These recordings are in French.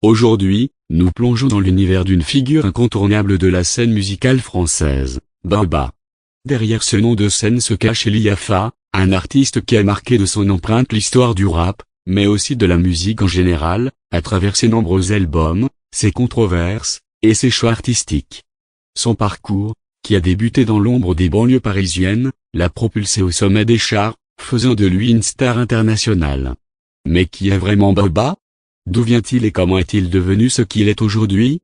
Aujourd'hui, nous plongeons dans l'univers d'une figure incontournable de la scène musicale française, Booba. Derrière ce nom de scène se cache Eliafa, un artiste qui a marqué de son empreinte l'histoire du rap, mais aussi de la musique en général, à travers ses nombreux albums, ses controverses, et ses choix artistiques. Son parcours, qui a débuté dans l'ombre des banlieues parisiennes, l'a propulsé au sommet des charts, faisant de lui une star internationale. Mais qui est vraiment Booba? D'où vient-il et comment est-il devenu ce qu'il est aujourd'hui?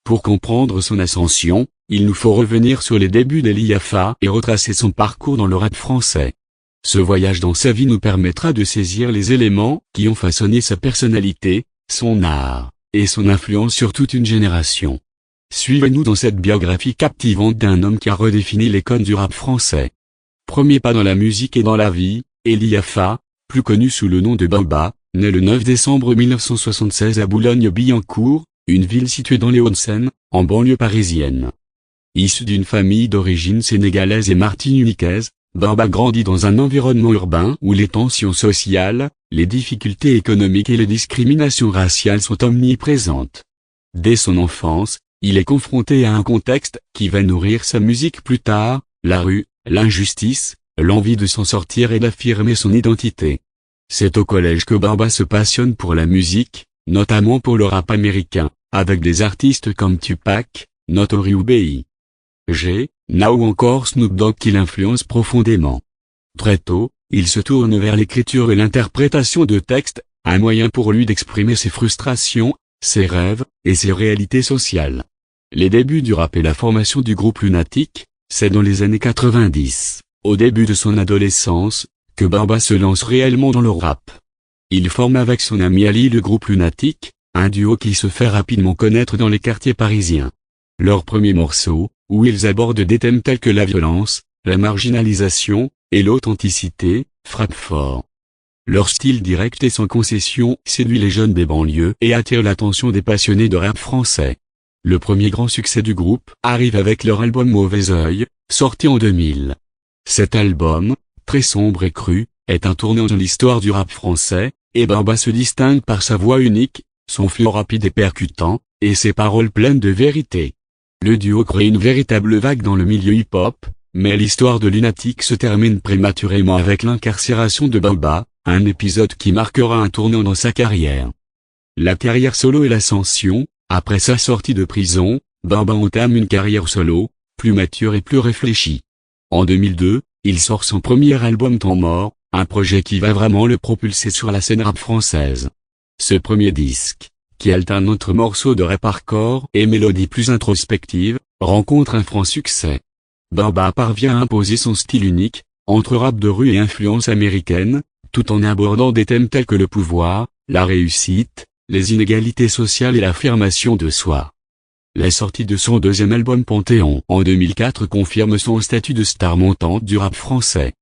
Pour comprendre son ascension, il nous faut revenir sur les débuts d'Eliafa et retracer son parcours dans le rap français. Ce voyage dans sa vie nous permettra de saisir les éléments qui ont façonné sa personnalité, son art, et son influence sur toute une génération. Suivez-nous dans cette biographie captivante d'un homme qui a redéfini les codes du rap français. Premier pas dans la musique et dans la vie, Eliafa, plus connu sous le nom de Booba, né le 9 décembre 1976 à Boulogne-Billancourt, une ville située dans les Hauts-de-Seine, en banlieue parisienne. Issu d'une famille d'origine sénégalaise et martiniquaise, Booba grandit dans un environnement urbain où les tensions sociales, les difficultés économiques et les discriminations raciales sont omniprésentes. Dès son enfance, il est confronté à un contexte qui va nourrir sa musique plus tard, la rue, l'injustice, l'envie de s'en sortir et d'affirmer son identité. C'est au collège que Booba se passionne pour la musique, notamment pour le rap américain, avec des artistes comme Tupac, Notorious B.I.G., Nas ou encore Snoop Dogg qui l'influencent profondément. Très tôt, il se tourne vers l'écriture et l'interprétation de textes, un moyen pour lui d'exprimer ses frustrations, ses rêves, et ses réalités sociales. Les débuts du rap et la formation du groupe Lunatic, c'est dans les années 90, au début de son adolescence, que Booba se lance réellement dans le rap. Il forme avec son ami Ali le groupe Lunatic, un duo qui se fait rapidement connaître dans les quartiers parisiens. Leur premier morceau, où ils abordent des thèmes tels que la violence, la marginalisation, et l'authenticité, frappe fort. Leur style direct et sans concession séduit les jeunes des banlieues et attire l'attention des passionnés de rap français. Le premier grand succès du groupe arrive avec leur album Mauvais Oeil, sorti en 2000. Cet album, très sombre et cru, est un tournant dans l'histoire du rap français, et Booba se distingue par sa voix unique, son flow rapide et percutant, et ses paroles pleines de vérité. Le duo crée une véritable vague dans le milieu hip-hop, mais l'histoire de Lunatic se termine prématurément avec l'incarcération de Booba, un épisode qui marquera un tournant dans sa carrière. La carrière solo et l'ascension, après sa sortie de prison, Booba entame une carrière solo, plus mature et plus réfléchie. En 2002, il sort son premier album Temps Mort, un projet qui va vraiment le propulser sur la scène rap française. Ce premier disque, qui alterne entre morceaux de rap hardcore et mélodies plus introspectives, rencontre un franc succès. Booba parvient à imposer son style unique, entre rap de rue et influence américaine, tout en abordant des thèmes tels que le pouvoir, la réussite, les inégalités sociales et l'affirmation de soi. La sortie de son deuxième album Panthéon en 2004 confirme son statut de star montante du rap français.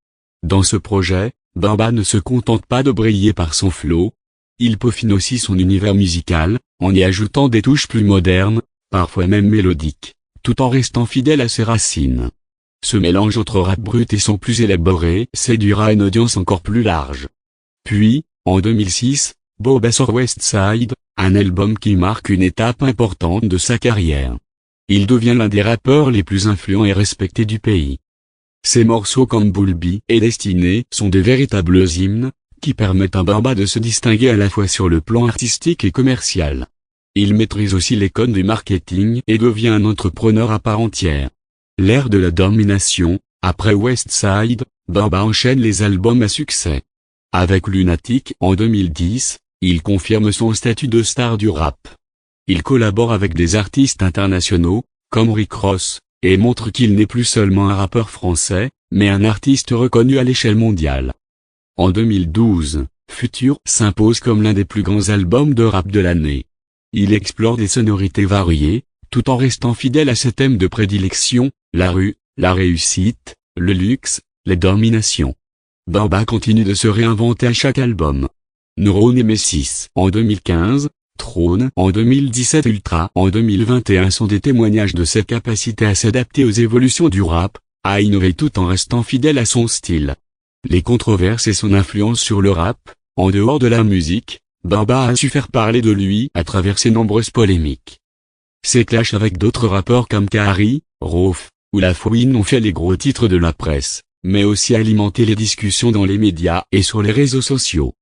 Dans ce projet, Booba ne se contente pas de briller par son flow, il peaufine aussi son univers musical, en y ajoutant des touches plus modernes, parfois même mélodiques, tout en restant fidèle à ses racines. Ce mélange entre rap brut et son plus élaboré séduira une audience encore plus large. Puis, en 2006, Booba sort West Side, un album qui marque une étape importante de sa carrière. Il devient l'un des rappeurs les plus influents et respectés du pays. Ses morceaux comme Bulbi et Destiné sont de véritables hymnes, qui permettent à Booba de se distinguer à la fois sur le plan artistique et commercial. Il maîtrise aussi les codes du marketing et devient un entrepreneur à part entière. L'ère de la domination, après West Side, Booba enchaîne les albums à succès. Avec Lunatic en 2010, il confirme son statut de star du rap. Il collabore avec des artistes internationaux, comme Rick Ross, et montre qu'il n'est plus seulement un rappeur français, mais un artiste reconnu à l'échelle mondiale. En 2012, Future s'impose comme l'un des plus grands albums de rap de l'année. Il explore des sonorités variées, tout en restant fidèle à ses thèmes de prédilection, la rue, la réussite, le luxe, les dominations. Booba continue de se réinventer à chaque album. Neurone et Messis en 2015, Trône en 2017 Ultra en 2021 sont des témoignages de sa capacité à s'adapter aux évolutions du rap, à innover tout en restant fidèle à son style. Les controverses et son influence sur le rap, en dehors de la musique, Booba a su faire parler de lui à travers ses nombreuses polémiques. Ses clashs avec d'autres rappeurs comme Kari, Rof, ou La Fouine ont fait les gros titres de la presse, mais aussi alimenté les discussions dans les médias et sur les réseaux sociaux.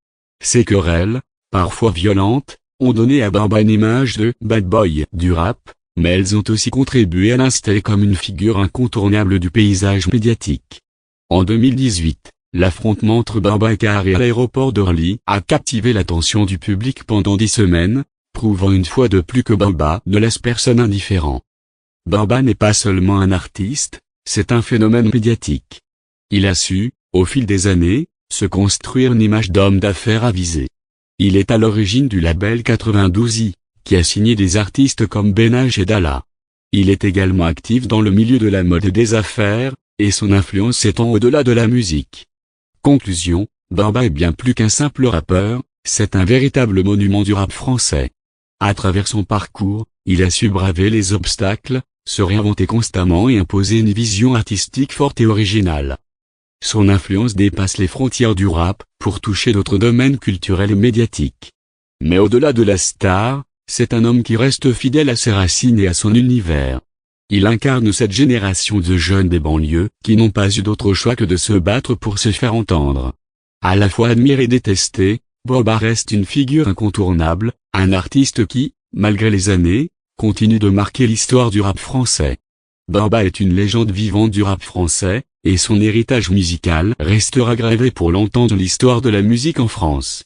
Ces querelles, parfois violentes, ont donné à Booba une image de « bad boy » du rap, mais elles ont aussi contribué à l'installer comme une figure incontournable du paysage médiatique. En 2018, l'affrontement entre Booba et Kari à l'aéroport d'Orly a captivé l'attention du public pendant 10 semaines, prouvant une fois de plus que Booba ne laisse personne indifférent. Booba n'est pas seulement un artiste, c'est un phénomène médiatique. Il a su, au fil des années, se construire une image d'homme d'affaires avisé. Il est à l'origine du label 92i, qui a signé des artistes comme Benaj et Dalla. Il est également actif dans le milieu de la mode et des affaires, et son influence s'étend au-delà de la musique. Conclusion, Booba est bien plus qu'un simple rappeur, c'est un véritable monument du rap français. À travers son parcours, il a su braver les obstacles, se réinventer constamment et imposer une vision artistique forte et originale. Son influence dépasse les frontières du rap, pour toucher d'autres domaines culturels et médiatiques. Mais au-delà de la star, c'est un homme qui reste fidèle à ses racines et à son univers. Il incarne cette génération de jeunes des banlieues, qui n'ont pas eu d'autre choix que de se battre pour se faire entendre. À la fois admiré et détesté, Booba reste une figure incontournable, un artiste qui, malgré les années, continue de marquer l'histoire du rap français. Booba est une légende vivante du rap français, et son héritage musical restera gravé pour longtemps dans l'histoire de la musique en France.